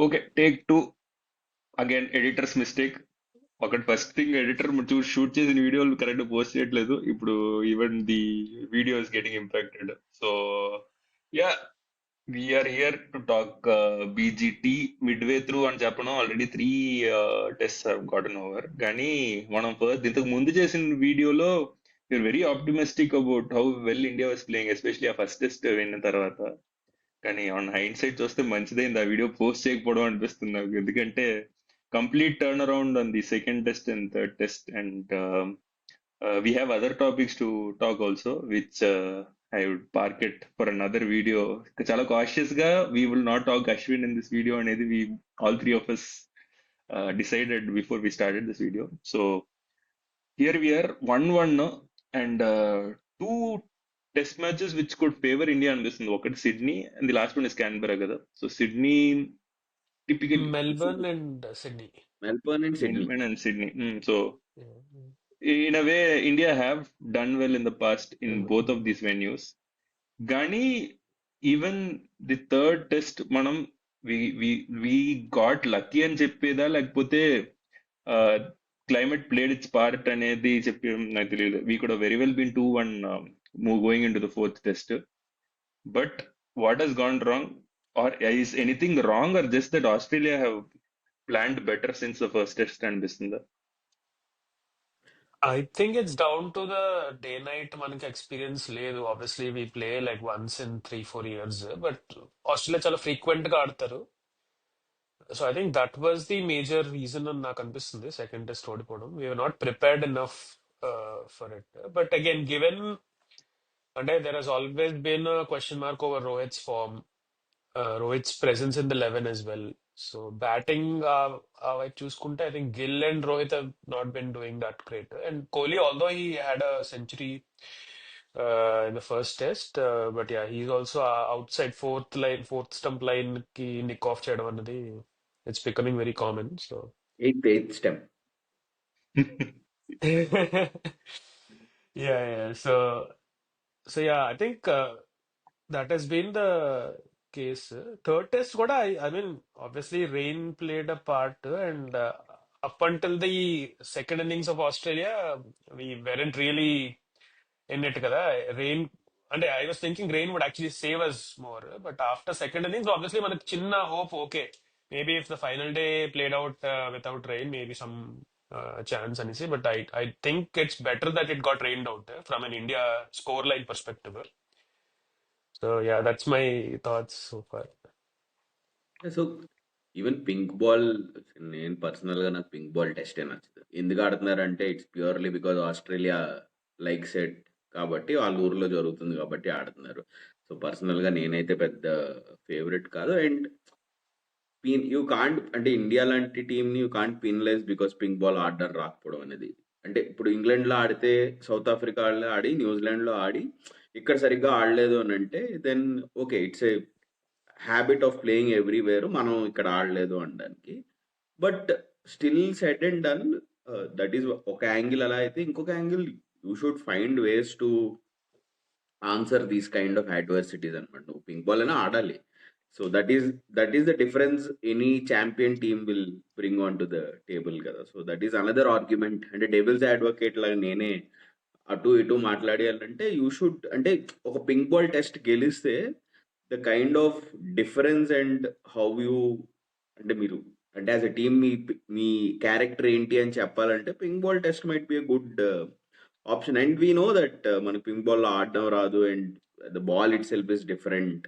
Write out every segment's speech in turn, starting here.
Okay, take two. Again editor's mistake. ఒకటి first thing, editor shoot చేసిన వీడియోలు correct post చేయట్లేదు. ఇప్పుడు even the video is getting impacted. So yeah, we're here to talk BGT midway through అని చెప్పడం. Already 3 test gotten over. కానీ మనం first ఇంతకు ముందు చేసిన వీడియోలో you're very optimistic about how well India was playing, especially ఆ first test విన్న తర్వాత. కానీ ఆన్ హైండ్ సైడ్ చూస్తే మంచిదైంది ఆ వీడియో పోస్ట్ చేయకపోవడం అనిపిస్తుంది నాకు. ఎందుకంటే complete turn around on the second test and third test. And we have other topics to talk also, which I would park it for another video. చాలా cautious గా we will not talk Ashwin in this video అనేది we all three of us decided before we started this video. So here we are 1-1 and two test matches which could favor India అనిపిస్తుంది. ఒకటి Sydney and the last one is Canberra కదా. So Sydney typical Melbourne and Sydney. Melbourne and Sydney. Melbourne and Sydney. So Yeah. in a way India have done well in the past in both of these venues. కానీ even the third test మనం we got lucky అని చెప్పేదా, లేకపోతే climate played it's part అనేది చెప్పి నాకు తెలియదు. We could very well been 2-1 going in to the fourth test. But what has gone wrong, or is anything wrong, or just that Australia have planned better since the first test అనిపిస్తుందా? I think it's down to the day night మనకి experience లేదు. Obviously we play like once in 3-4 years, but Australia చాలా frequent గా ఆడతారు. So I think that was the major reason అని నాకు అనిపిస్తుంది second test ఓడిపోవడం. We're not prepared enough for it. But again given అంటే there has always been question mark over Rohit's form, Rohit's presence in the 11 as well. So batting, I చూసుకుంటే I think Gill and Rohit have not been doing that great. And Kohli, although he had a century in the first test, but yeah, he's also outside fourth stump line ki nick off చేయడం అన్నది it's becoming very common. So eighth stem. yeah. So yeah, I think that has been the case. Third test, what I mean, obviously rain played a part, and up until the second innings of Australia, we weren't really in it kada. Rain, and I was thinking rain would actually save us more. But after second innings, obviously, man, chinna hope, okay. Maybe if the final day played out without rain, maybe some chance, and but I think it's better that it got rained out from an India scoreline perspective. So yeah, that's my thoughts so far. So even pink ball, నేను పర్సనల్గా నాకు pink ball టెస్టే నచ్చదు. ఎందుకు ఆడుతున్నారంటే it's purely because Australia likes it కాబట్టి, వాళ్ళ ఊర్లో జరుగుతుంది కాబట్టి ఆడుతున్నారు. సో పర్సనల్గా నేనైతే పెద్ద ఫేవరెట్ కాదు. అండ్ యూ కాంట్, అంటే ఇండియా లాంటి టీంని you can't penalise because pink ball ఆడడం రాకపోవడం అనేది. అంటే ఇప్పుడు ఇంగ్లాండ్లో ఆడితే, సౌత్ ఆఫ్రికాలో ఆడి, న్యూజిలాండ్లో ఆడి ఇక్కడ సరిగ్గా ఆడలేదు అని అంటే then okay, it's a habit of playing everywhere, మనం ఇక్కడ ఆడలేదు అనడానికి. But still set and done, that is ఒక యాంగిల్. అలా అయితే ఇంకొక angle, you should find ways to answer these kind of adversities అనమాట. నువ్వు పింక్ బాల్ అయినా ఆడాలి. So that is the difference any champion team will bring on to the table కదా. So that is another argument. అంటే devil's advocate లాగా నేనే అటు ఇటు మాట్లాడాలంటే యూ షుడ్, అంటే ఒక పింక్ బాల్ టెస్ట్ గెలిస్తే the kind of difference and how you, అంటే మీరు అంటే as a team me character ఏంటి అని చెప్పాలంటే pink ball test might be a good option. And we know that మనకి పింక్ బాల్లో ఆడడం రాదు and the ball it self is different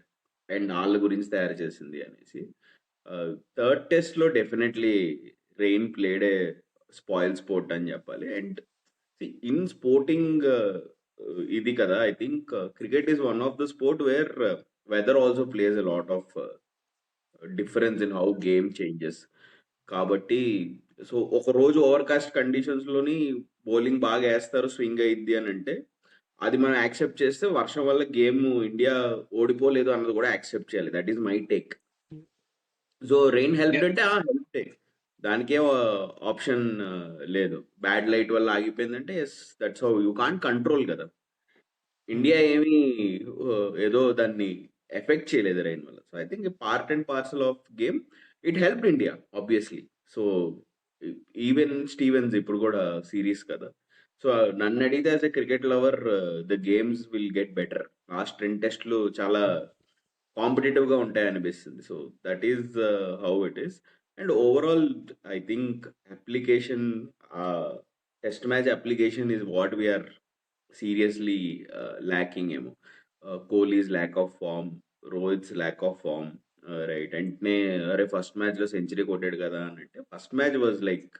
and వాళ్ళ గురించి తయారు చేసింది అనేసి. థర్డ్ టెస్ట్లో డెఫినెట్లీ రెయిన్ ప్లేడ్ ఏ స్పాయిల్ స్పోర్ట్ అని చెప్పాలి. అండ్ ఇన్ స్పోర్టింగ్ ఇది కదా, I think cricket is one of the sport where weather also plays a lot of difference in how game changes. కాబట్టి సో ఒక రోజు ఓవర్కాస్ట్ కండిషన్స్లోని బౌలింగ్ బాగా వేస్తారు, swing అయ్యిద్ది అని అంటే అది మనం యాక్సెప్ట్ చేస్తే వర్షం వల్ల గేమ్ ఇండియా ఓడిపోలేదు అన్నది కూడా యాక్సెప్ట్ చేయాలి. That is my take. So rain help అంటే హెల్ప్, దానికేం ఆప్షన్ లేదు. బ్యాడ్ లైట్ వల్ల ఆగిపోయిందంటే yes, that's how, you can't control కదా. ఇండియా ఏమి ఏదో దాన్ని ఎఫెక్ట్ చేయలేదు రైన్ వల్ల. So I think part and parcel of game. It helped India obviously. So even stevens ఇప్పుడు కూడా సిరీస్ కదా. సో నన్ను అడిగితే as a cricket lover the games will get better. Last 2 టెస్ట్లు చాలా కాంపిటేటివ్ గా ఉంటాయి అనిపిస్తుంది. So that is how it is. And overall I think application, test match application is what we're seriously lacking ఏమో. Kohli's lack of form, Rohit's lack of form, right. వెంటనే అరే first match లో century కొట్టాడు కదా అని అంటే, first match was like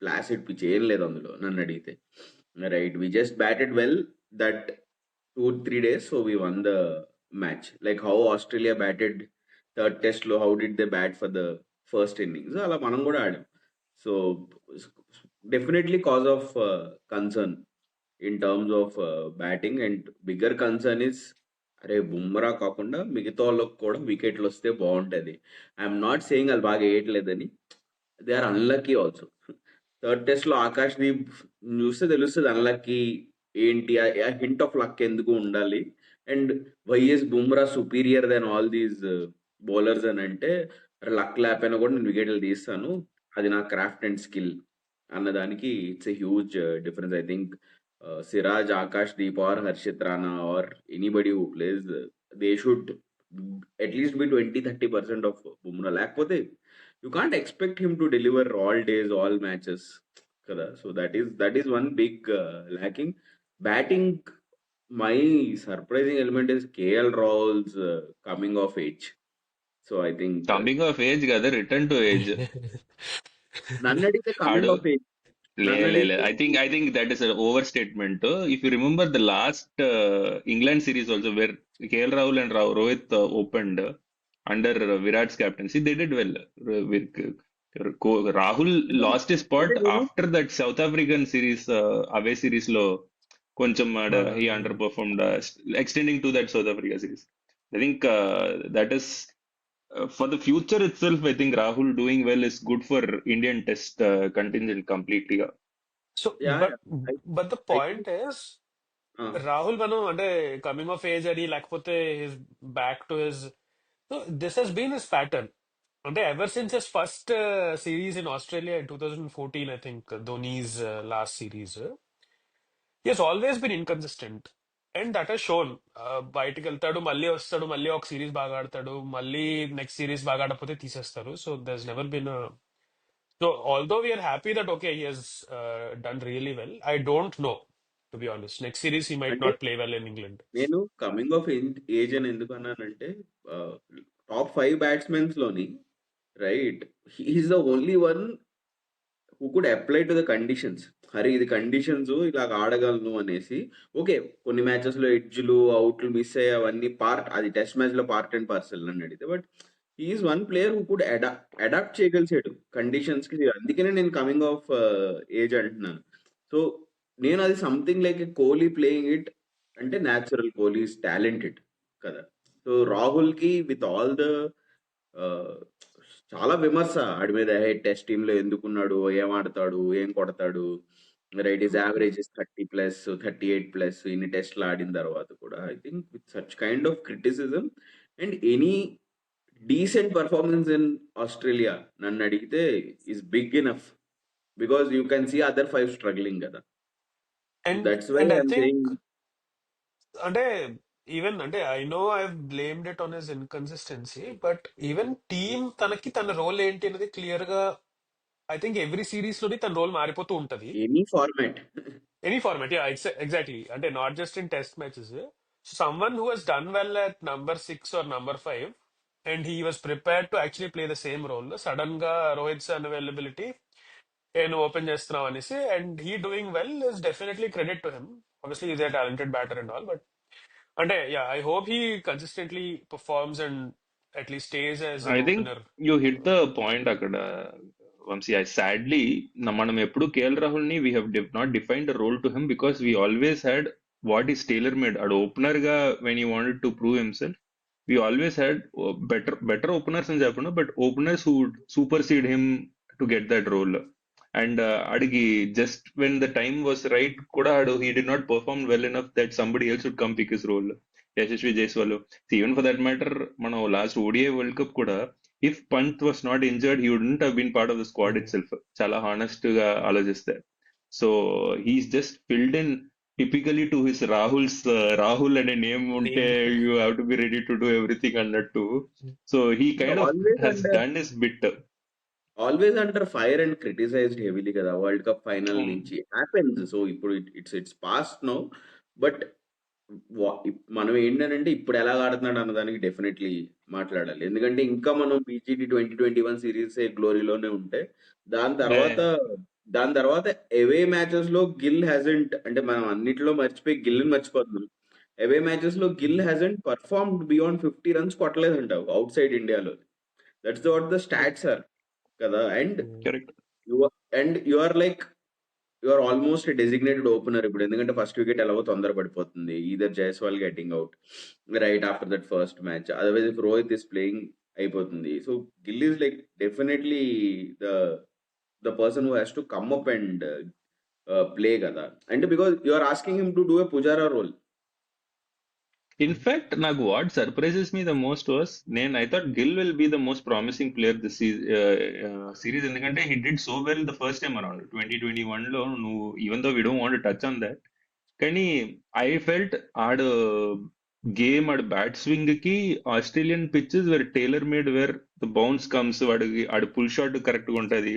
placid pitch, ఏం లేదు అందులో నన్ను అడిగితే. Right, we just batted well that 2-3 days, so we won the match. Like how Australia batted third test లో, how did they bat for the first innings, అలా మనం కూడా ఆడాం. So definitely cause of concern in terms of batting. And bigger concern is, అరే బుమ్రా కాకుండా మిగతా వాళ్ళకి కూడా వికెట్లు వస్తే బాగుంటుంది. ఐఎమ్ నాట్ సేయింగ్ వాళ్ళు బాగా వేయట్లేదని, they are unlucky also. Third test లో ఆకాష్ దీప్ చూస్తే తెలుస్తుంది అన్లక్కీ ఏంటి, ఆ హింట్ ఆఫ్ లక్ ఎందుకు ఉండాలి. And why's Bumrah superior than all these bowlers అని అంటే, లక్ లేకపోయినా కూడా నేను వికెట్లు తీస్తాను, అది నా క్రాఫ్ట్ అండ్ స్కిల్ అన్నదానికి it's a huge difference. I think Siraj, Akash Deep or Harshit Rana or anybody who plays, they should at least be 20-30% of Bumrah. లేకపోతే you can't expect him to deliver all days all matches కదా. So that is one big lacking. Batting, my surprising element is KL Rahul's coming of age. So I think coming of age కదా, return to age. నన్ను అడిగితే coming ఆడు of age. లే నన్ను లే లే అడిగితే I think that is over statement. If you remember the last England series also, where KL Rahul and Rohit opened under Virat's captaincy, they did well. Rahul lost his spot అంటే నేను after that South African series, away series లో కొంచెం he under performed, extending to that South Africa series. I think that is for the future itself. I think Rahul doing well is good for Indian Test contingent completely. So, yeah but the I point think is, Rahul మనం అంటే coming of age అని లేకపోతే his back to his, so this has been his pattern. అంటే ever since his first series in Australia in 2014, I think Dhoni's last series, he has always been inconsistent. And that has shown. బయటికి వెళ్తాడు, మళ్ళీ వస్తాడు, మళ్ళీ ఒక series బాగా ఆడతాడు, మళ్ళీ నెక్స్ట్ సిరీస్ బాగా ఆడకపోతే తీసేస్తారు. So there never been. So, although we are happy that okay, he has done really well, I don't know, to be honest. Next series, he might అంటే not play well in England. నేను coming of age అని ఎందుకు అన్నానంటే, top 5 batsmens లోని, right, he is the only one who could apply to the conditions. అరే ఇది conditions, ఇలాగ ఆడగలను అనేసి. ఓకే, కొన్ని మ్యాచెస్ లో ఎడ్జ్లు అవుట్లు మిస్ అయ్యి అవన్నీ పార్ట్, అది టెస్ట్ మ్యాచ్ లో పార్ట్ అండ్ పార్సల్ అని అడిగితే, but he is one player who could adapt చేయగలిసాడు కండిషన్స్ కి. అందుకనే నేను కమింగ్ ఆఫ్ ఏజ్ అంటున్నాను. సో నేను అది something like Kohli playing it అంటే, న్యాచురల్, కోహ్లీ ఈస్ టాలెంటెడ్ కదా. సో రాహుల్ కి విత్ ఆల్ ద చాలా విమర్శ ఆడి మీద, టెస్ట్ టీమ్ లో ఎందుకున్నాడు, ఏం ఆడతాడు, ఏం కొడతాడు, రైట్, ఈస్ యావరేజ్ ఇస్ 30+, 38+, ఇన్ని టెస్ట్లు ఆడిన తర్వాత కూడా. I think with such kind of criticism and any decent performance in Australia నన్ను అడిగితే is big enough, because you can see other 5 struggling కదా. And that's why and I I'm think, saying. అంటే even అంటే I know I've blamed it on his inconsistency, but even team తనకి తన role ఏంటి అనేది clear గా, I think every series లోని తన రోల్ మారిపోతూ ఉంటది. Any format. Any format, yeah, exactly. And not just in test matches. So someone who has done well at number 6 or number 5, and he was prepared to actually play the same role. Sudden ga Rohit's unavailability and open చేస్తున్నాం అనేసి, and he doing well is definitely credit to him. Obviously, he's a talented batter and all, but and yeah, I hope he consistently performs and at least stays as an I think opener. you hit the point అక్కడ, Vamsi. I sadly మనం ఎప్పుడు KL Rahul ని we have not defined a role to him, because we always had what is tailor made. ఆడు opener గా when he wanted to prove himself, we always had better openers అని చెప్పను, but openers who would supersede him to get that role. And అడిగి just when the time was right కూడా ఆడు he did not perform well enough that somebody else would come pick his role. Yashasvi Jaiswal, even for that matter మనం last ODI world cup కూడా if Pant was not injured, he wouldn't have been part of the squad itself. Chala honest గా ఆలోచిస్తే. So he's just filled in typically to his Rahul అనే name ఉంటే Name. you have to be ready to do everything అన్నట్టు. So he అంటే kind of always has under done his bit. Fire and criticised heavily కదా world cup final Um, నుంచి happens. So ఇప్పుడు it's past no. But మనం ఏంటంటే ఇప్పుడు ఎలా ఆడుతున్నాడు అన్న దానికి డెఫినెట్లీ మాట్లాడాలి. ఎందుకంటే ఇంకా మనం పీజీటీ 2021 సిరీస్ గ్లోరీలోనే ఉంటే దాని తర్వాత yeah. దాని తర్వాత అవే మ్యాచెస్ లో గిల్ హ్యాజెంట్, అంటే మనం అన్నిటిలో మర్చిపోయి గిల్ మర్చిపోతున్నాం. అవే మ్యాచెస్ లో Gill hasn't performed beyond 50 runs కొట్టలేదంట అవుట్ సైడ్ ఇండియాలో. That's what the stats are కదా. And Correct. You are like you are almost designated opener ఇప్పుడు, ఎందుకంటే ఫస్ట్ వికెట్ ఎలాగో తొందర పడిపోతుంది. Either Jaiswal getting out right after that first match, otherwise if Rohit is playing అయిపోతుంది. So Gill is like definitely the the person who has to come up and play కదా. అంటే because you are asking him to do a Pujara role. In fact, నాకు what surprises me the most was I thought Gill will be the most promising player this series ఎందుకంటే he did so well the first time around 2021 లో నువ్వు even though we don't want to touch on that కానీ I felt ఆడ bat swing కి Australian pitches were tailor made where the bounce comes వాడికి pull shot correct గా ఉంటది,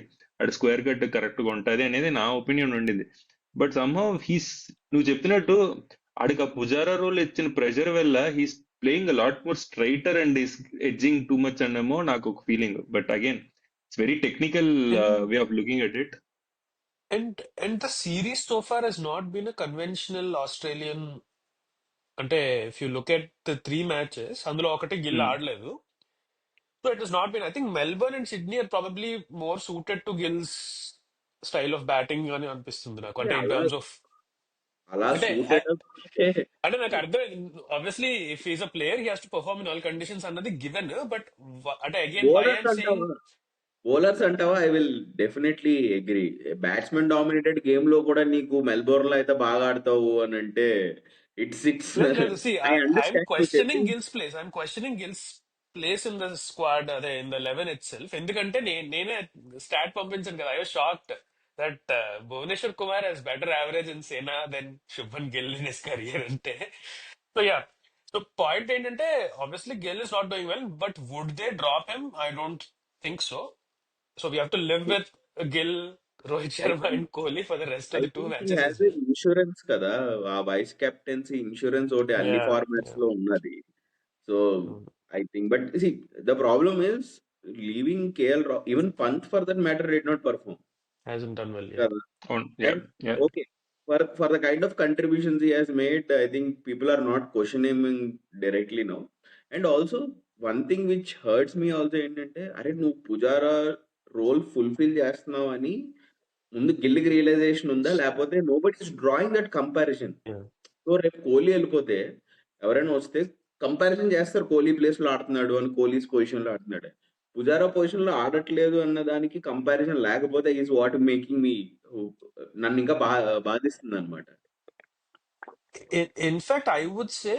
square cut correct గా ఉంటది అనేది నా ఒపీనియన్ ఉండింది. బట్ సమ్హౌ నువ్వు చెప్పినట్టు ఆడికి ఆ పుజారా రోల్ ఇచ్చిన ప్రెషర్ వల్ల he's playing lot more straighter and is edging too much అనేమో నాకు ఒక feeling. But again it's very technical And way of looking at it. and the series so far has not been a conventional Australian. అంటే if you look at the three matches, అందులో ఒకటి గిల్ ఆడలేదు. So it has not been. I think Melbourne and Sydney are probably more suited to Gill's style of batting అని అనిపిస్తుంది నాకు. అంటే in అలా terms of అలా అంటే సూటెడ్ అంటే నాకు అర్థం obviously if is a player he has to perform in all conditions అన్నది గివెన్. బట్ అంటే again why bowlers I'm saying అంటావా? బౌలర్స్ అంటావా? I will definitely agree. Batsmen dominated game లో కూడా నీకు మెల్బోర్న్ లో అయితే బాగా ఆడతావు అని అంటే ఇట్స్ లేదు లేదు సి ఐ ఐఎమ్ అండర్స్టాండ్ నువ్వు క్వశ్చనింగ్ చెప్పింది. Gill's place I'm questioning Gill's place in the squad, అదే ఇన్ ద 11 ఇట్ సెల్ఫ్. ఎందుకంటే నేనే స్టాట్ పంపించాను కదా. I was shocked that Bhuvneshwar Kumar has better average in SENA than Shubman Gill in his career అంటే. సో యా, సో పాయింట్ ఏంటంటే obviously Gill is not doing well, but would they drop him? I don't think so. So we have to live with Gill, Rohit I Sharma, think and Kohli for the rest of I the two think he matches as has well. Insurance కదా. ఆ vice captaincy insurance ఒకటి అన్ని Yeah, formats yeah. లో ఉన్నది. So Mm. I think but the problem is leaving KL even Pant for that matter did not perform Hasn't done well, yeah. కదా. Yeah, And yeah. okay, for the kind of contributions he has made, I think people are not questioning him directly now. And also, one thing which hurts me also ఏంటంటే, అరే నువ్వు Pujara role fulfil చేస్తున్నావు అని ముందు గిల్లికి realisation ఉందా, లేకపోతే nobody is drawing that comparison. Yeah. So రేపు కోహ్లీ వెళ్ళిపోతే ఎవరైనా వస్తే కంపారిజన్ చేస్తారు, కోహ్లీ ప్లేస్ లో ఆడుతున్నాడు అని, కోహ్లీస్ పొజిషన్ లో ఆడుతున్నాడు. పుజారా పొజిషన్ లో ఆడట్లేదు అన్న దానికి కంపారిజన్ లేకపోతే ఈజ్ వాట్ మేకింగ్ మీ నన్ను ఇంకా బాధిస్తుంది అనమాట. In fact, I would say,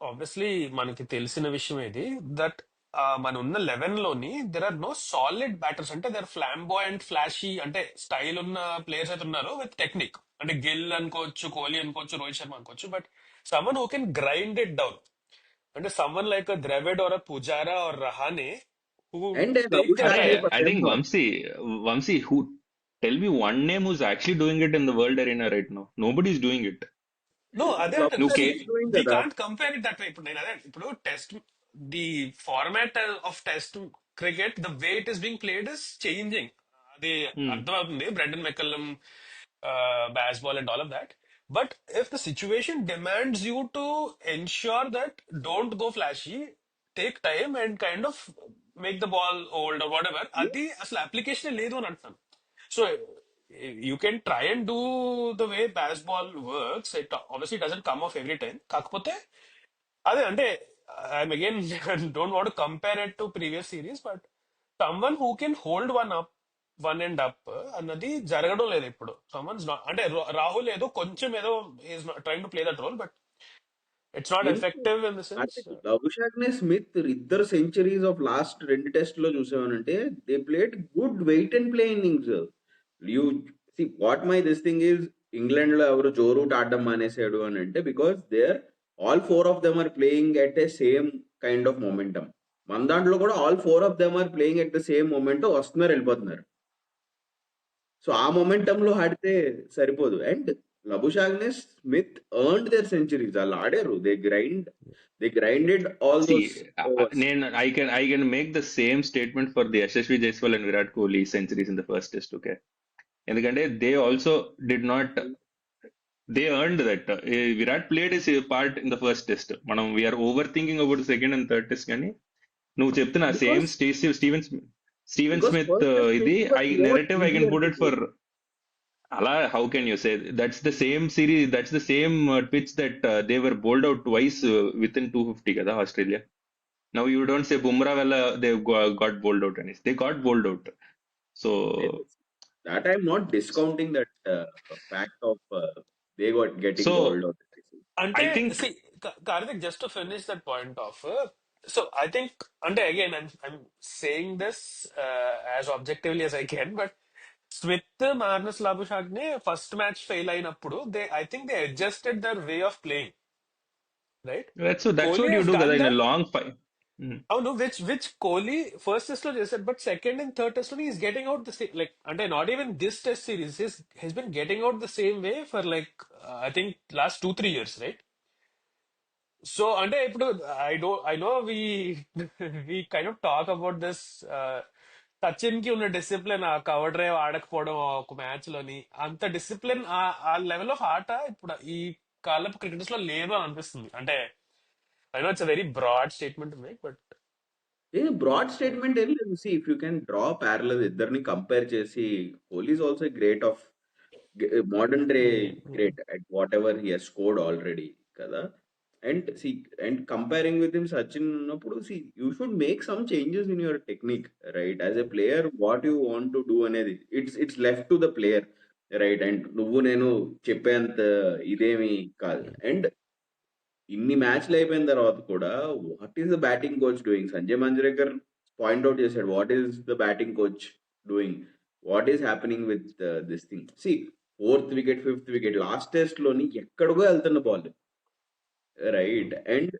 obviously, మనకి తెలిసిన విషయం ఇది దట్ మన ఉన్న 11 లోని there are no solid batters. అంటే దర్ ఫ్లాంబాయంట్ ఫ్లాషీ అంటే స్టైల్ ఉన్న ప్లేయర్స్ అయితే ఉన్నారు విత్ టెక్నిక్. అంటే గిల్ అనుకోవచ్చు, కోహ్లీ అనుకోవచ్చు, రోహిత్ శర్మ అనుకోవచ్చు. But someone who can grind it down, అంటే someone like Dravid or Pujara or Rahane who and take double their అరే స్టార్ట్ time. ఐ థింక్ అయిపోతాయి. Vamshi who tell me one name who's actually doing it in the world arena right now. Nobody's doing it. No, అదే అంటాను. Couple see నువ్వు doing we కదా. Can't compare it that way. ఇప్పుడు నేను అదే ఇప్పుడు test the format of test cricket the way it is being played is changing. అది అర్థమవుతుంది, Brendon McCullum ball and all of that. But if the situation demands you to ensure that don't go flashy, take time and kind of make the ball old or whatever, అది అసలు application లేదు అని అంటున్నాను. So you can try and do the way baseball works. It obviously doesn't come off every time. కాకపోతే అదే అంటే I'm again don't want compare it to previous series, but someone who can hold one and up అన్నది జరగడం లేదు ఇప్పుడు. Someone's not అంటే రాహుల్ ఏదో కొంచెం ఏదో is trying to play that role, but It's not ఎందుకు effective in the sense. Karthik అభిషేక్నే స్మిత్ ఇద్దరు సెంచరీస్ ఆఫ్ లాస్ట్ 2 టెస్ట్ లో చూసామనంటే they played good wait and play innings. You see what my this thing is, England లో ఎవరు Joe Root ఆడడం మానేసాడు అని అంటే because there all 4 of them are playing at a same kind of momentum. మన దాంట్లో కూడా all 4 of them are playing at the same momentum, వస్తున్నారు వెళ్ళిపోతున్నారు. సో ఆ మొమెంటమ్ లో ఆడితే సరిపోదు. And Labuschagne Smith earned their centuries, వాళ్ళు ఆడారు, they grinded all See, those overs. I can make the same statement for the Yashasvi Jaiswal and Virat Kohli centuries in the first test, okay? ఎందుకంటే they also did not, they earned that. Virat played his part in the first test. We are overthinking about the second and third test కానీ నువ్వు చెప్తున్న same because Steven because Smith first test ఇది was I lot narrative I can easier put to it play. For అలా. How can you say that's the same series, that's the same pitch that they were bowled out twice with in 250 కదా Australia. Now you don't say Bumrah వల్ల they got bowled out అని, they got bowled out. So That I'm not discounting that fact of they got so getting bowled out. Ante, I think see, Karthik, just to finish that point off, so I think, ante again, I'm saying this as objectively as I can, but Smith, Marnus Labuschagne first match fail అయినప్పుడు I think they adjusted their way of playing, right? That's Kohli what you has do done కదా in that. Long five. అవును, which Kohli first test లో చేశాడు, but second and third test లో he's getting out the same, like, అంటే not even this test series, he's been getting out the same way for like I think last 2-3 years, right? So అంటే ఇప్పుడు I know we kind of talk about this, Sachin కి ఉన్న discipline ఆ cover drive ఆడకపోవడం ఒక match లోని, అంత discipline ఆ level of ఆట ఇప్పుడు ఈ కాలపు క్రికెటర్స్ లో లేదు అని అనిపిస్తుంది. అంటే I know it's very broad statement to make, but broad statement ఏం లేదు. See if you can draw parallel ఇద్దరిని కంపేర్ చేసి, Kohli is also great of modern day, great at whatever he he's scored already కదా. And see and comparing with him Sachin ఉన్నప్పుడు, see you should make some changes in your technique, right? As a player what you want to do అనేది it's left to the player, right? And నువ్వు నేను చెప్పేంత ఇదేమి కాదు. And ఇన్ని మ్యాచ్లు అయిపోయిన తర్వాత కూడా what is the batting coach doing? Sanjay Manjrekar point out చేశాడు, what is the batting coach doing, what is happening with this thing? See 4th wicket 5th wicket last test లోని ఎక్కడికో వెళ్తున్న ball, right? And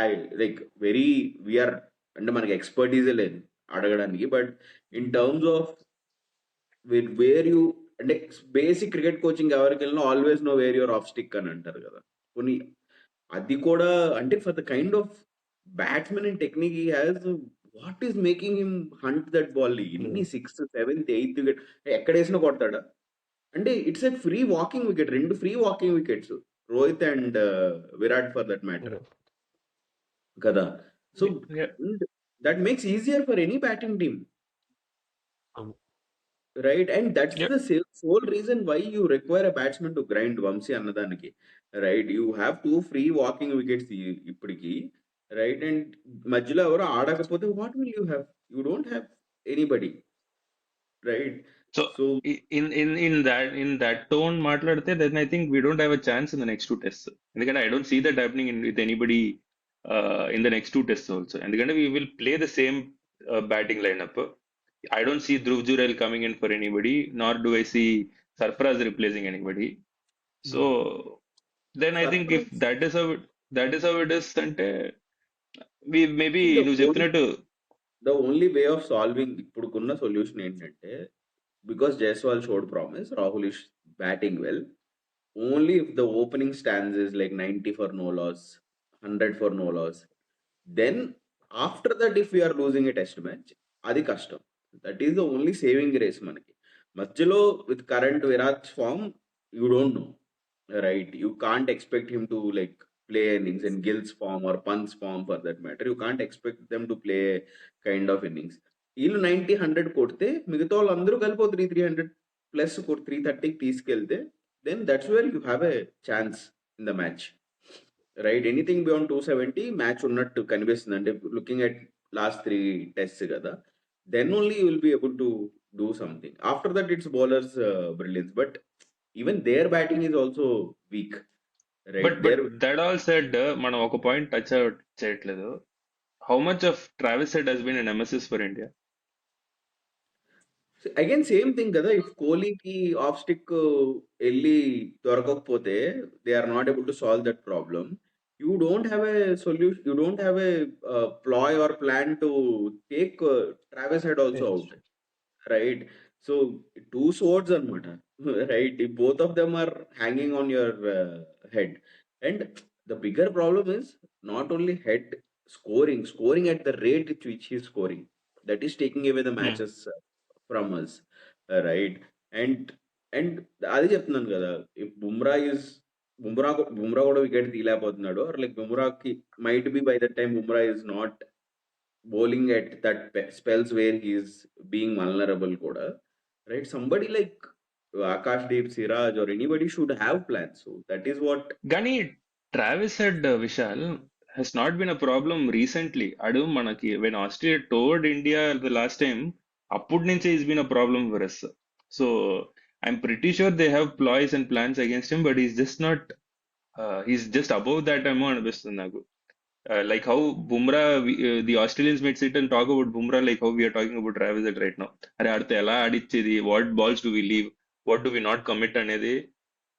I like very we are, అంటే మనకి ఎక్స్పర్టీజే లేదు అడగడానికి, but in terms of where you, అంటే basic cricket coaching ఎవరికి వెళ్ళినా always know where your off stick అని అంటారు కదా. కొన్ని అది కూడా అంటే for the kind of batsmen and technique he has, what is making him hunt that ball? ఎన్ని 6th 7th 8th వికెట్ ఎక్కడేసినా కొడతాడా? అంటే it's a free walking wicket, 2 free walking wickets, Rohit and Virat for that matter కదా. So that makes easier for any batting team, right? And that's the sole reason why you require a batsmen to grind, Vamsi అన్నదానికి, right? You have 2 free walking wickets ఇప్పటికి, right? And మధ్యలో ఎవరో ఆడకపోతే what will you have? You don't have anybody, right? So so in that tone మాట్లాడితే then I think we don't have a chance in the next two tests. ఎందుకంటే I don't see that happening with anybody in the next two tests also. ఎందుకంటే we will play the same batting lineup. I don't see Dhruv Jurel coming in for anybody, nor do I see Sarfaraz replacing anybody. So then I think if surprise, that is how it is అంటే we maybe నువ్వు the చెప్పినట్టు only way of solving ఇప్పుడుకున్న solution ఏంటంటే, because Jaiswal showed promise, Rahul is batting well. Only if the opening stands is like 90 for no loss, 100 for no loss, then after that, if we are losing a test match, అది కష్టం. That is the only saving grace మనకి. మధ్యలో with current Virat's form, you don't know, right? You can't expect him to like play innings in Gill's form or Pant's form for that matter. You can't expect them to play kind of innings. వీళ్ళు 90 100 కొడితే మిగతా వాళ్ళు అందరూ కలిపి 300 plus 330 తీసుకెళ్తే, then that's where you have a chance in the match, right? Anything beyond 270 match ఉన్నట్టు కనిపిస్తుంది, అంటే లుకింగ్ అట్ లాస్ట్ 3 టెస్ట్స్ కదా. Then only you will be able to do something. After that it's bowlers brilliance, but even their batting is also weak, right? But that all said, మనం ఒక point touch చేయట్లేదు. How much of Travis Head has been an nemesis for India? Again same thing కదా. If కోహ్లీకి off stick వెళ్ళి దొరకకపోతే they are not able to solve that problem. You don't have a solution, you don't have a ploy or plan to take Travis Head also Yes. Out, right? So two swords anamata, right? If both of them are hanging on your head, and the bigger problem is not only head scoring at the rate at which he's scoring, that is taking away the Hmm. matches from us, right? And అది చెప్తున్నాను కదా, if Bumrah కూడా wicket తీయలేకపోతున్నాడు, or like బుమ్రాకి might be by that time Bumrah is not bowling at that spells where he is being vulnerable kuda, right? Somebody like Akashdeep, Siraj or anybody should have plans. So that is what. కానీ Travis head Vishal has not been a problem recently. అడు మనకి when Australia toured India the last time, అప్పటి నుంచే is been a problem for us. So I'm pretty sure they have ploys and plans against him, but he's just not. He's just above that ఏమో అనిపిస్తుంది నాకు. Like how Bumrah, the Australians might sit and talk about Bumrah like how we are talking about Travis Head right now. అరే ఆడితే ఎలా ఆడిచ్చేది, what balls do we leave, what do we not commit అనేది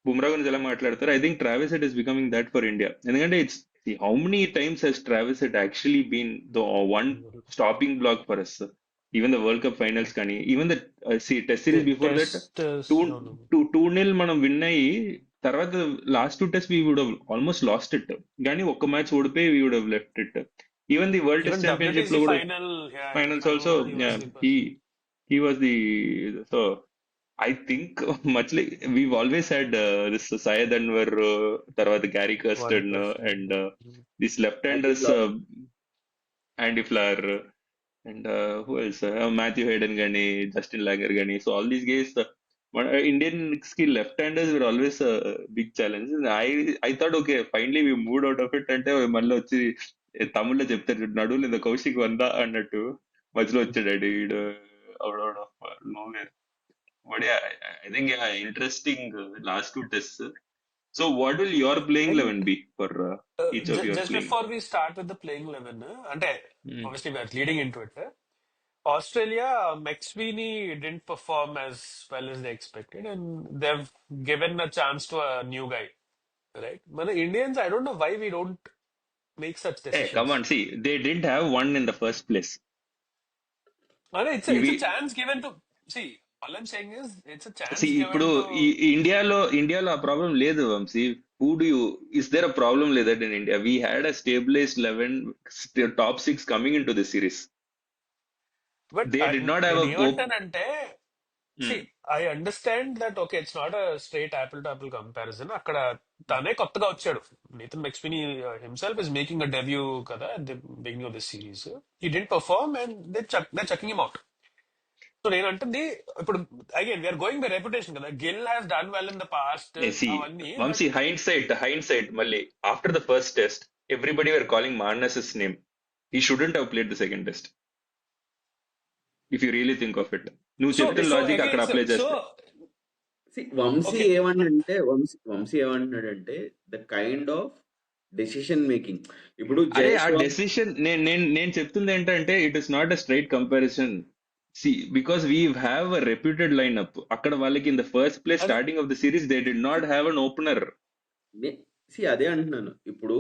బుమ్రా గురించి ఎలా మాట్లాడతారు. I think Travis Head is becoming that for India. ఎందుకంటే it's how many times he's Travis Head actually been the one stopping block for us. Even the world cup finals కానీ, even the test series before that Test, two no, no. Two nil మనం win అయ్యి తర్వాత last two test we would almost lost it. కానీ ఒక్క match ఓడిపోయి we would left it. Even the world Even test championship లో WTC కూడా final, yeah, finals final also he was the he person. he was the so I think much like we've always had this Syed Anwar, తర్వాత Gary One Kirsten, person. and these Andy left-handers, Flower. Andy Flower, and who else? Matthew Hayden gani, Justin Langer gani. So all these guys, Indian ski left-handers were always a big challenge. And I thought okay, finally we moved out of it. అంటే మళ్ళీ వచ్చి తమిళ్లో చెప్తారు నడువులు ఇంత కౌశిక్ వందా అన్నట్టు మధ్యలో వచ్చాడు వీడు out of nowhere. But yeah, I think yeah, interesting last two tests. So what will your playing And 11 be for each of your just playing? before we start with the playing 11, అంటే Hmm. obviously we're leading into it. Australia, McSweeney didn't perform as well as they expected, and they've given a chance to a new guy, right? But the Indians, I don't know why we don't make such Hey, come decisions. on, see, they didn't have one in the first place. And it's a We chance given to see. All I'm saying is it's a chance see given ఇప్పుడు to. ఇండియాలో ఆ problem లేదు Vamsi. Who do you, is there a problem like that in India? We had a stabilized 11 top 6 coming into the series. But They did not have నేను a ఏమంటానంటే see, Hmm. I understand that okay, it's not a straight apple to apple comparison. అక్కడ తనే కొత్తగా వచ్చాడు. Nathan McSweeney himself is making a debut కదా at the beginning of the series. He didn't perform and they're chucking him out. So నేను అంటుంది ఇప్పుడు again we are going by reputation కదా. Gill has done well in the past See, అవన్నీ, but Vamsi, hindsight, Malli, after the first test, everybody were calling Marnus's name. He shouldn't have played the second test. If you really think of it. నువ్వు so చెప్తున్న so logic అక్కడ again apply See, చేస్తే Vamsi okay ఏమన్నాడంటే వంశీ ఏమంటున్నాడంటే the kind of decision making. ఇప్పుడు అరే ఆ Jaiswal decision నేను చెప్తుంది ఏంటంటే it is not a straight comparison. See because we have a reputed line-up. అక్కడ వాళ్ళకి ఇన్ ద ఫస్ట్ ప్లేస్ అదే starting of the series they did not have an opener. అదే అంటున్నాను. ఇప్పుడు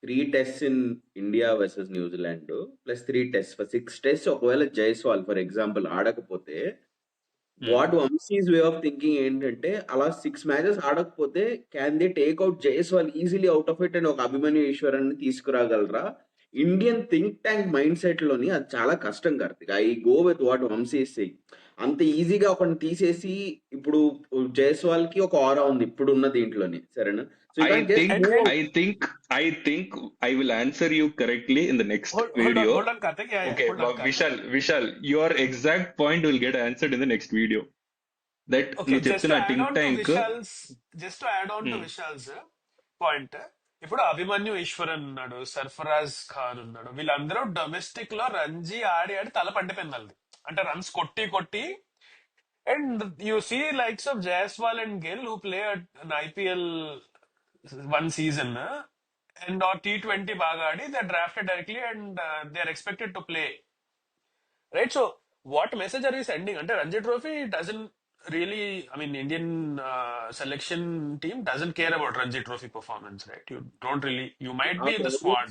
3 tests in India versus New Zealand plus 3 tests for 6 tests. ఒకవేళ Jaiswal for example ఆడకపోతే what Vamshi's way of thinking ఏంటంటే అలా 6 matches ఆడకపోతే can they take out Jaiswal easily out of it and ఒక అభిమన్యు ఈశ్వరన్ తీసుకురాగలరా? Indian think tank mind set లోని అది చాలా కష్టం Karthik. I go with what Vamshi say. అంత ఈజీగా ఒకరిని తీసేసి ఇప్పుడు జైస్వాల్ కి ఒక ఆరా ఉంది ఇప్పుడున్న దీంట్లోని, సరేనా? So you I can't just think, and move and I think, I think I will answer you correctly in the next video. Hold on Karthik, Okay, hold on Karthik. Vishal, your exact point will get answered in the next video. That okay, నువ్వు చెప్తున్న think tank. Just to add on to Vishal's point, ఇప్పుడు అభిమన్యు ఈశ్వరన్ ఉన్నాడు, సర్ఫరాజ్ ఖాన్ ఉన్నాడు, వీళ్ళందరూ domestic లో రంజీ ఆడి ఆడి తల పండిపోయింది వాళ్ళది. అంటే రన్స్ కొట్టి కొట్టి, and you see likes of Jaiswal and Gill who play an IPL one season, and or T20 బాగా ఆడి they're drafted directly and they're expected to play, right? So what message are we sending? Under Ranji Trophy doesn't really, I mean, Indian selection team doesn't care about Ranji Trophy performance, right? You don't really, you might ఆ be in the problems squad.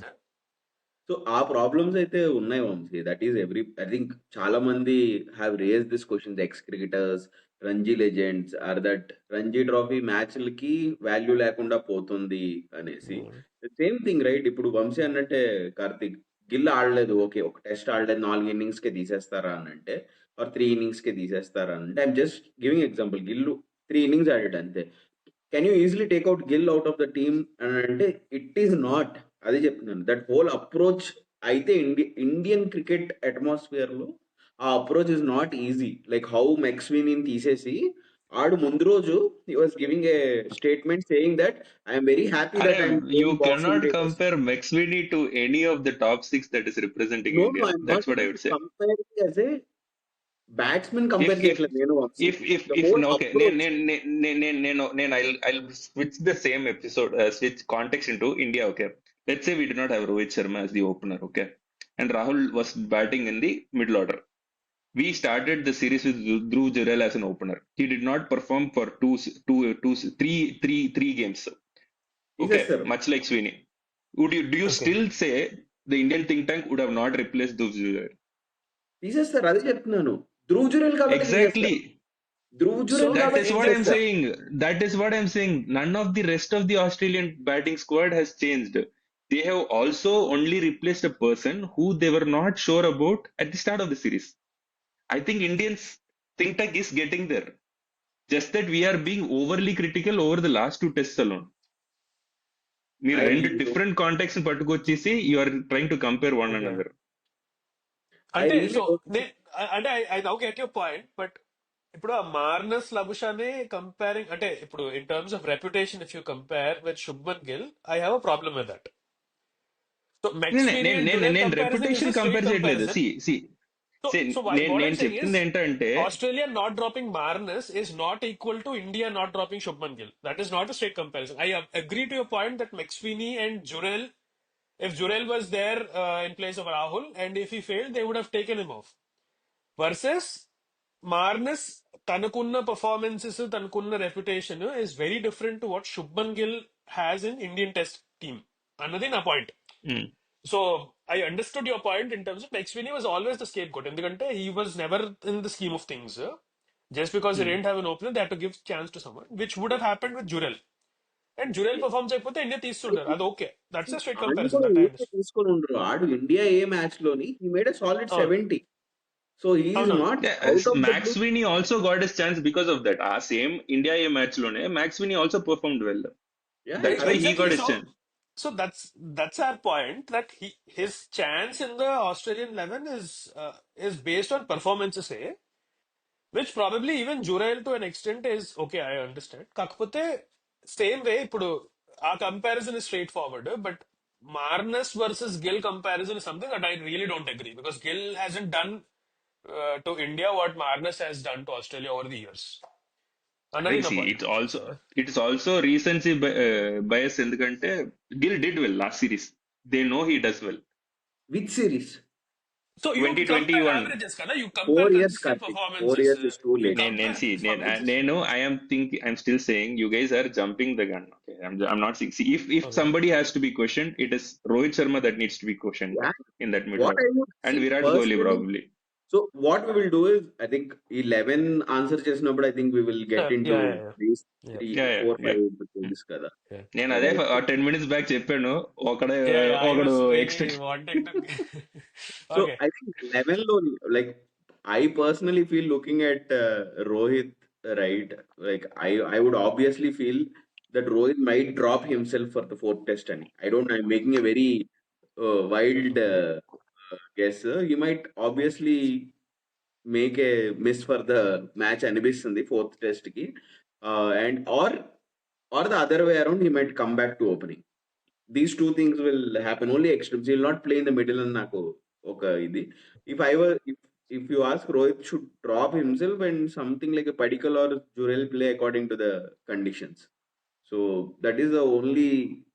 So ఆ problems అయితే ఉన్నాయి Vamsi. That is every I think చాలా మంది have raise this questions. Ex cricketers, Ranji legends are that Ranji trophy మ్యాచ్లకి value లేకుండా పోతుంది అనేసి. Mm. Same thing right. ఇప్పుడు వంశీ అన్నట్టే కార్తిక్, గిల్ ఆడలేదు, ఓకే, ఒక టెస్ట్ ఆడలేదు, 4 innings కే తీసేస్తారా అని అంటే, ఆర్ 3 innings కే తీసేస్తారా అని అంటే, ఐఎమ్ జస్ట్ గివింగ్ ఎగ్జాంపుల్. గిల్లు 3 innings ఆడాడు అంతే. Can you easily take out Gill out of the team అని అంటే ఇట్ ఈస్ నాట్. అదే చెప్తున్నాను. దట్ హోల్ అప్రోచ్ అయితే ఇండియన్ క్రికెట్ అట్మాస్ఫియర్ లో ఆ approach is not easy. Like how McSweeney తీసేసి ఆడు ముందు రోజు he was giving a statement saying that I am very happy Are that I am you playing Boxing cannot Day Test. compare McSweeney to any of the top six that is representing No, India. I am not That's what I even would say. comparing as a batsmen If compare if చేయట్లేదు నేను Vamshi. The if whole no, okay, approach. I'll switch the same episode, switch context into India. Okay, let's say we do not have Rohit Sharma as the opener. Okay, and Rahul was batting in the middle order. We started the series with Dhruv Jurel as an opener. He did not perform for three games. Okay, తీసేస్తారు, much like Sweeney. Do you Okay. still say the Indian think tank would have not replaced Dhruv Jurel? తీసేస్తారు. అదే చెప్తున్నాను. ధ్రువ్ జురేల్ కాబట్టి తీసేస్తారు. Exactly. Dhruv Jurel So That కాబట్టి is what I'm తీసేస్తారు. saying. That is what I'm saying. None of the rest of the Australian batting squad has changed. They have also only replaced a person who they were not sure about at the start of the series. I think Indians think tank is getting there. Just that we are being overly critical over the last two tests alone. మీరు I రెండు really don't different contexts పట్టుకొచ్చేసి you are trying to compare one Okay. Another. I అంటే really so don't అంటే I now get your point, but ఇప్పుడు ఆ Marnus Labuschagne comparing అంటే ఇప్పుడు in terms of reputation if you compare with Shubman Gill, I have a problem with that. So McSweeney నేను and నేను జురెల్ నేను comparison is reputation a straight compare చేయట్లేదు. Comparison. C C So, see so what నేను I'm saying is, చెప్తుంది ఏంటంటే Australia not dropping Marnus is not equal to India not dropping Shubman Gill. That is not a straight comparison. I agree to your point that McSweeney and Jurel, if Jurel was there in place of Rahul, and if he failed, they would have taken him off. Versus Marnus, తనకున్న performances, తనకున్న reputation is very different to what Shubman Gill has in Indian Test team. Another నా point. So I understood your point in terms of McSweeney was always the scapegoat. ఎందుకంటే he was never in the scheme of things. Just because he didn't have an opener, they had to give chance to someone, which would have happened with Jurel. And Jurel perform చేయకపోతే India తీస్తుంటారు. అది okay. That's a straight ఆడిని comparison. కూడా That I ఊరికే understand. తీసుకొని ఉండరు. ఆడు India A match లోని he made a solid అవును 70. So he is అవునవును not out of the మ్యాక్స్ blue. వినీ also got his chance because of that. ఆ సేమ్ ఇండియా ఏ మ్యాచ్ లోనే McSweeney also performed well. Yeah, that's why అదే he exactly. Got his chance. So that's our point, that his chance in the Australian 11 is based on performances, which probably even Jurel to an extent is okay. I understand. కాకపోతే same way ఇప్పుడు ఆ comparison is straightforward, but Marnus versus Gill comparison is something that I really don't agree, because Gill hasn't done to India what Marnus has done to Australia over the years. I Another think no see point. it's also recency bias ఎందుకంటే Gill did well last series. They know he does well. Which series? So you compare 2021 averages, kada? You compare 4 years consistent Karthik, 4 performances. years is too You late. నేను compare see performances. నేను I'm still saying you guys are jumping the gun. Okay, I'm not saying. See, if Okay. somebody has to be questioned, it is Rohit Sharma that needs to be questioned Yeah, in that middle what order, I would and see Virat Kohli personally. probably. So what we will do is, I think 11 answer చేసినప్పుడు I think we will get into Yeah. these Yeah. 3, Yeah, 4, yeah. 5 things కదా. Yeah. నేను అదే Right. 10 minutes back చెప్పాను. Yeah. I ఒకడు was really expect. wanting to. So Okay. I think 11 లోని, like I personally feel looking at Rohit, right? Like I would obviously feel that Rohit might drop himself for the fourth test. And I don't. I'm making a very wild guess. He might obviously make a miss for the match అనిపిస్తుంది fourth test కి. And or the other way around, he might come back to opening. These two things will happen. Only extremes. He will not play in the middle and నాకు ఒక ఇది. If I were if you ask, Rohit should drop himself and something like a Padikkal or Jurel play according to the conditions. So that is the only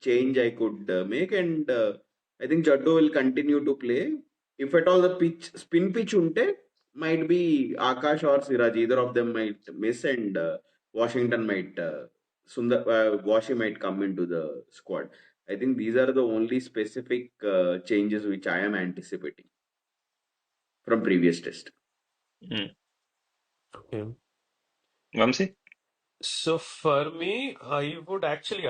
change I could make, and I think Jaddo will continue to play. If at all the spin pitch unte, might be Akash or Siraj. Either of them might miss, and Washington might Washi might come into the squad. I think these are the only specific changes which I am anticipating from previous test. Okay. Vamsi? So for me, I would actually,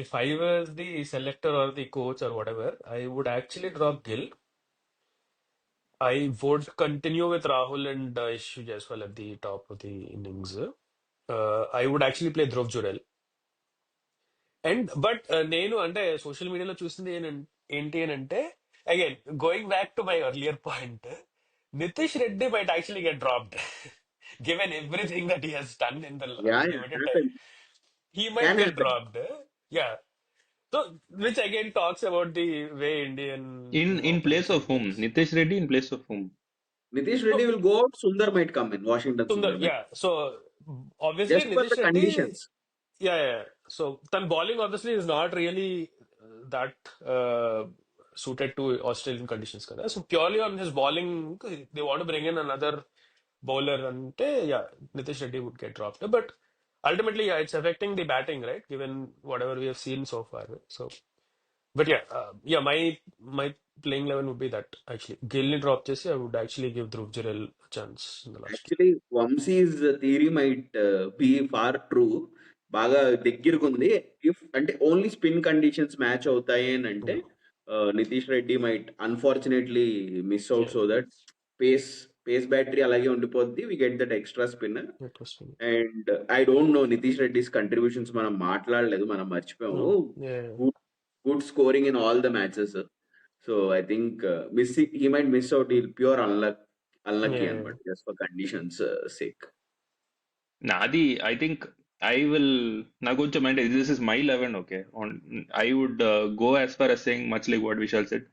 if I was the selector or the coach or whatever, I would actually drop Gill. I would continue with Rahul and Ishu Jaiswal at the top of the innings. I would actually play Dhruv Jurel. And but నేను social మీడియాలో చూసింది ఏంటి అని అంటే again going back to my earlier point Nitish Reddy might actually get dropped given everything that he has done in the Yeah, yeah, limited time happen. He might Can get happen. Dropped yeah so which again talks about the way Indian In place operates of and whom? plays. Nitesh Reddy in place of whom? Nitish Reddy will go out. Sundar might come in. Washington Sundar, Sundar might yeah. So obviously just for the Nitish Reddy, conditions. yeah. So then bowling obviously is not really that suited to Australian conditions. Kada. So purely on his bowling, they want to bring in another bowler, and yeah, Nitish Reddy would get dropped. But ultimately, yeah, it's affecting the batting, right? Given whatever we have seen so far. Right? So, but yeah, my playing level would be that actually. Gill drop chesi, I would actually give Dhruv Jurel a chance in the last. Actually, Vamsi's theory might be far true. బాగా దగ్గరకుంది. If అంటే only spin conditions match అవుతాయి అని అంటే Yeah, Nitish Reddy might unfortunately miss out, yeah, so that pace pace battery అలాగే ఉండిపోద్ది. We get that extra spinner. interesting. And I don't know Nitish Reddy's contributions మనం మాట్లాడలేదు, మనం మర్చిపోయాము. No, yeah, good good scoring in all the matches. So I think missing he might miss out. ఈ pure unlucky yeah, అనమాట, just for conditions sake. Nadi, I think I will. నాకు కొంచెం అంటే this is my 11, okay. I would go as far as saying much like what Vishal said.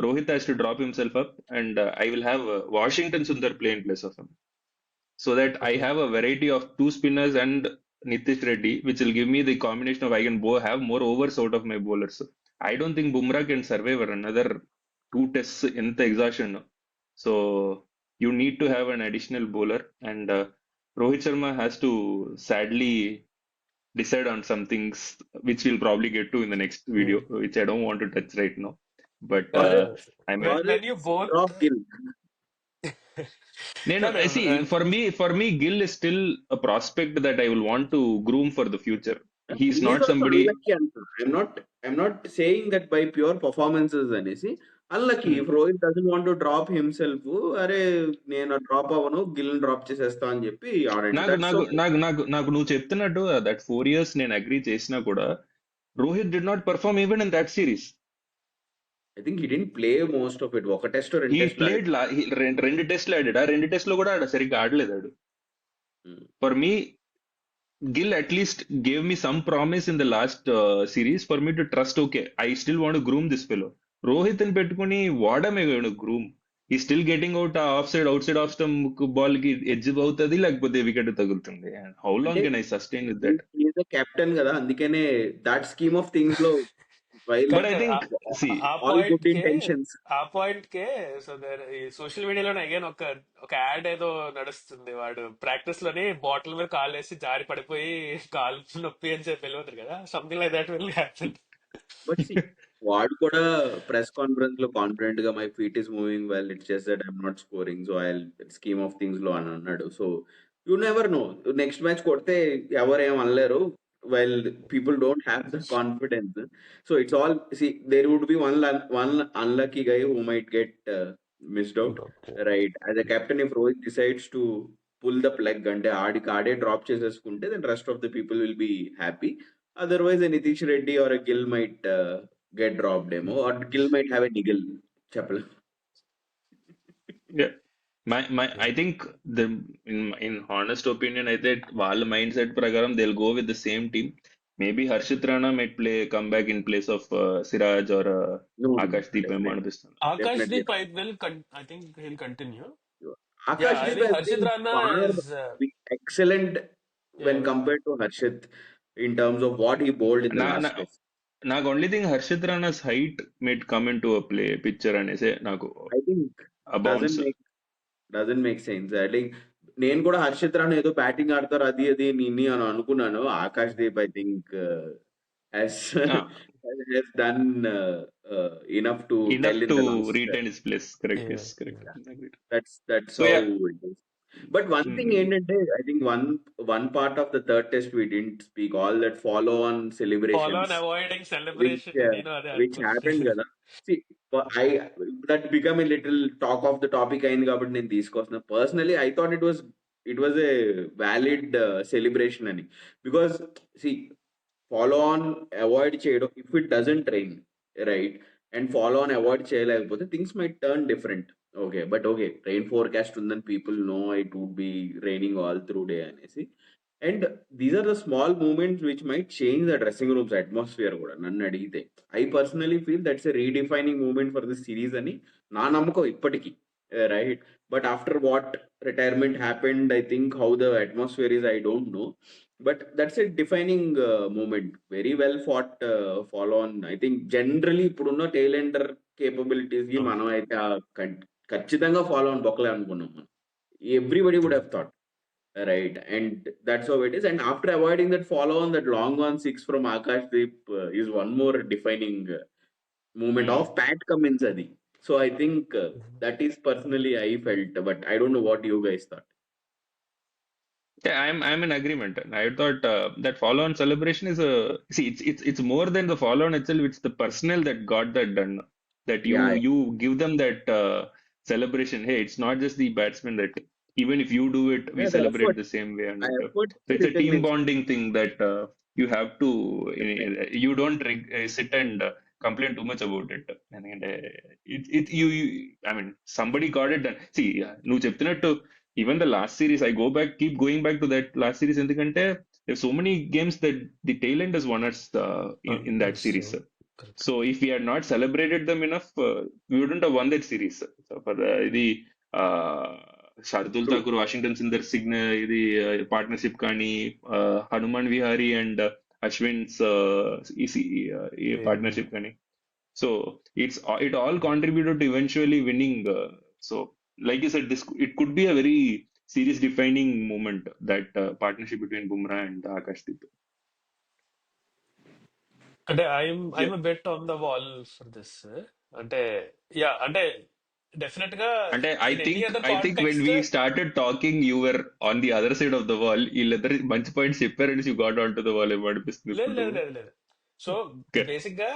Rohit has to drop himself up, and I will have Washington Sundar play in place of him, so that I okay, have a variety of two spinners and Nitish Reddy, which will give me the combination of I can have more overs out of my bowlers. I don't think Bumrah can survive another two tests in the exhaustion. So you need to have an additional bowler, and Rohit Sharma has to sadly decide on some things, which we'll probably get to in the next video, mm. which I don't want to touch right now. But Or Uh, I or might. when you both drop Gill. No, no, I no, see. For me, Gill is still a prospect that I will want to groom for the future. He's Gill is not also somebody. unlucky అంట. I'm not saying that by pure performances అనేసి. Unlucky. Hmm. If Rohit doesn't want to drop himself, అరే నేను drop అవ్వను, Gill drop చేసేస్తా అని చెప్పి ఆడండి. నాకు దట్స్ నాకు ఓకే. నాకు నాకు నాకు నువ్వు చెప్తున్నట్టు దట్ 4 years నేను అగ్రీ చేసినా కూడా Rohit did not perform even in that series. I think he didn't play most of it. ఒక టెస్ట్ రెండు హీ టెస్ట్లు ప్లేడ్ ఆడాడు. రెండు టెస్ట్లు ఆడాడు. ఆ రెండు టెస్ట్లు కూడా ఆడ సరిగ్గా ఆడలేదు ఆడు. For me Gill at least gave me some promise in the last series for me to trust. Okay, I still want to groom this fellow. Rohit and పెట్టుకుని what am I going to groom? He's still getting out outside off stump ball కి edge అవుతుంది, లేకపోతే wicket తగులుతుంది. And how long అంటే can I sustain with that? Is captain కదా, అందుకనే that scheme of things లో while But కాదు I కాదు think, see, ఆ ఆల్ పాయింట్ గుడ్ కే ఇంటెన్షన్స్. ఆ పాయింట్ కే సో ఈ సోషల్ మీడియాలో అగైన్ ఒక యాడ్ ఏదో నడుస్తుంది. వాడు ప్రాక్టీస్ లోనే బాటిల్ మీద కాలు వేసి జారి పడిపోయి కాలు నొప్పి అని చెప్పి వెళ్ళిపోతారు కదా, something like that will happen. But see వాడు కూడా ప్రెస్ కాన్ఫరెన్స్ లో కాన్ఫిడెంట్ గా my feet is moving well, it's just that I'm not scoring, so I scheme of things లో అని అన్నాడు. So you never know, next match కొడితే ఎవరేం అనలేరు, well people don't have the confidence. So it's all see there would be one unlucky guy who might get missed out, right? As a captain, if Rohit decides to pull the plug అంటే ఆడికి ఆడే drop చేసేసుకుంటే, then rest of the people will be happy. Otherwise, a Nitish Reddy or a Gill might get dropped demo, or Gill might have a niggle. Chapel. yeah, I think in honest opinion, I think వాళ్ళ mind set ప్రకారం they'll go with the same team. Maybe Harshit Rana might come back in place of Siraj or No, no, Akash Deep ఏమో definitely. అనిపిస్తుంది. Akash Definitely. Deep I think he'll continue. Yeah, Akash I Deep think has Harshit been Rana far is excellent when yeah, compared to Harshit. in terms of what he bowled in the నా last test. నాకు only thing Harshit Rana's height made come into a play picture అనేసి నాకు I think ఆ doesn't bounce. make doesn't make sense. I think నేను కూడా హర్షిత్ రాణా ఏదో batting ఆడతారు అది అది నిన్ని అని అనుకున్నాను. Akash Deep I think has has done enough to enough tell in to the last. Retain his place. Correct, Yeah, yes, correct. yeah. That's so how yeah. It is. But one thing ఏంటంటే I think one part of the third test we didn't speak all that follow on Follow on సెలబ్రేషన్స్ avoiding which celebration. నేను అదే which happened అనుకుంటున్నాను. కదా. See, I that become a little talk of the topic అయింది కాబట్టి నేను తీసుకొస్తున్నా. Personally, I thought it was a valid celebration అని, because see, follow on avoid చేయడం if it doesn't rain, right, and follow on avoid చేయలేకపోతే things might turn different. Okay, but okay, rain forecast ఉందని people know it would be raining all through day అనేసి. And these are the small moments which might change the dressing rooms atmosphere కూడా నన్ను అడిగితే. I personally feel that's a redefining moment for this series అని నా నమ్మకం ఇప్పటికీ, right. But after what retirement happened, I think how the atmosphere is, I don't no. But that's a defining moment. Very well fought follow on. I think generally ఇప్పుడున్న tailender capabilities కి మనం అయితే ఖచ్చితంగా follow on బొక్కలే అనుకున్నాం మనం. Everybody would have thought, right, and that's how it is. And after avoiding that follow on, that long on six from Akash Deep is one more defining moment of Pat Cummins అది. So I think that is personally I felt, but I don't know what you guys thought. Yeah, I'm in agreement. I thought that follow-on celebration is a see. It's more than the follow-on itself. It's the personnel that got that done. That you Yeah, you give them that celebration. Hey, it's not just the batsman that even if you do it, we yeah, the celebrate effort, the same way. the And effort so it's a team recognition. bonding thing that you have to. You don't sit and complain too much about it. And I mean, somebody got it done. See, నువ్వు చెప్పినట్టు even the last series, keep going back to that last series, ఎందుకంటే there's so many games that the tail end has won us in that Yes, series. correct. So if we had not celebrated them enough, we wouldn't have won that series. So for ఇది Shardul True. Thakur, Washington Sundar ఇది partnership కానీ, Hanuman Vihari and Ashwins ఈ Yeah. Partnership కానీ. So it all contributed to eventually winning. So like you said, this it could be a very series defining moment, that partnership between Bumrah and Akashdeep. అంటే Yeah. I'm bet on the wall for this. అంటే yeah, అంటే definite గా And I in any think other I think when context. we started talking, you were on the other side of the wall. వీళ్ళిద్దరు మంచి points చెప్పారని you got onto the wall ఏమో అనిపిస్తుంది లేదు, ఇప్పుడు లేదు, నువ్వు. లేదు, లేదు. So Okay. బేసిక్ గా,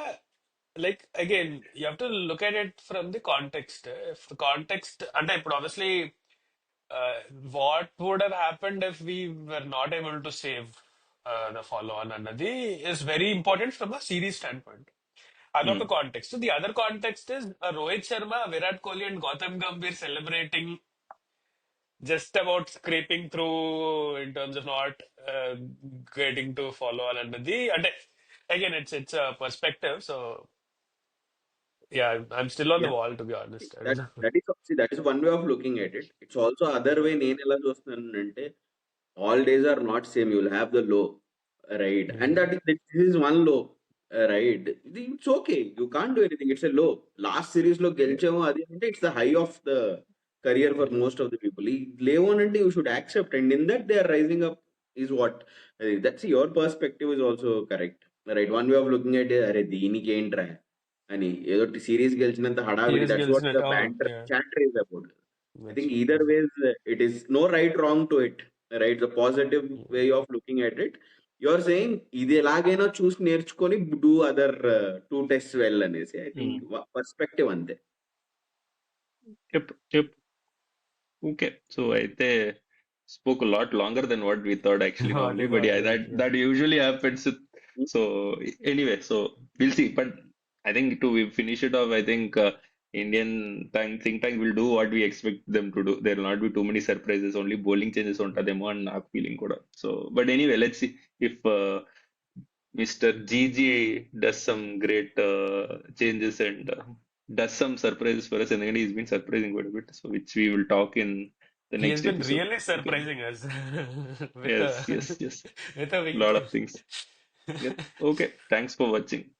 like again you have to look at it from the context. If context అంటే ఇప్పుడు obviously what would have happened if we were not able to save the follow on అన్నది is very important from a series standpoint. Hmm. అదొక context. The other context is Rohit Sharma, Virat Kohli and Gautam Gambhir celebrating just about scraping through in terms of not uh, getting to follow on under the. And again, it's a perspective. So yeah, I'm still on the Yeah. wall, to be honest. I don't That know. that is see, that is one way of looking at it. It's also other way నేను ఎలా చూస్తున్నానంటే, all days are not same. You'll have the low, right? And Mm. this is one low, right? It's okay. You can't do anything. It's a low. Last series లో Yeah. గెలిచాము అది అంటే it's the high of the career for Yeah. most of the people. ఈ లేవన్ అంటే you should accept, and in that they are rising up is what. That's your perspective is also correct, right? One way of looking at it, అరే దీనికి ఏంట్రా అని, ఏదో series గెలిచినంత హడావిడి, Series that's gets what it. The Oh, banter yeah. Chatter is about. I That's think true. either ways, it is no right wrong to it, right? The positive Mm. way of looking at it. You're saying ఇది ఎలాగైనా చూసి నేర్చుకొని do other two test well అనేసి. I think Hmm. Perspective అంతే. Yep. Yep. Okay. So అయితే spoke a lot longer than what we thought actually What normally, we but thought, yeah, right? Yeah. that usually happens. So anyway, so we'll see. But I think to finish it off, I think Indian think tank will do what we expect them to do. There will not be too many surprises. Only bowling changes untademo and నాకు feeling కూడా. So, but anyway, let's see if Mr. GG does some great changes and does some surprises for us. And he's been surprising quite a bit. So, which we will talk in the He has next been episode. really Okay. surprising us with Yes, a yes, yes. with a Lot winkle. of things. Yep. Okay. Thanks for watching.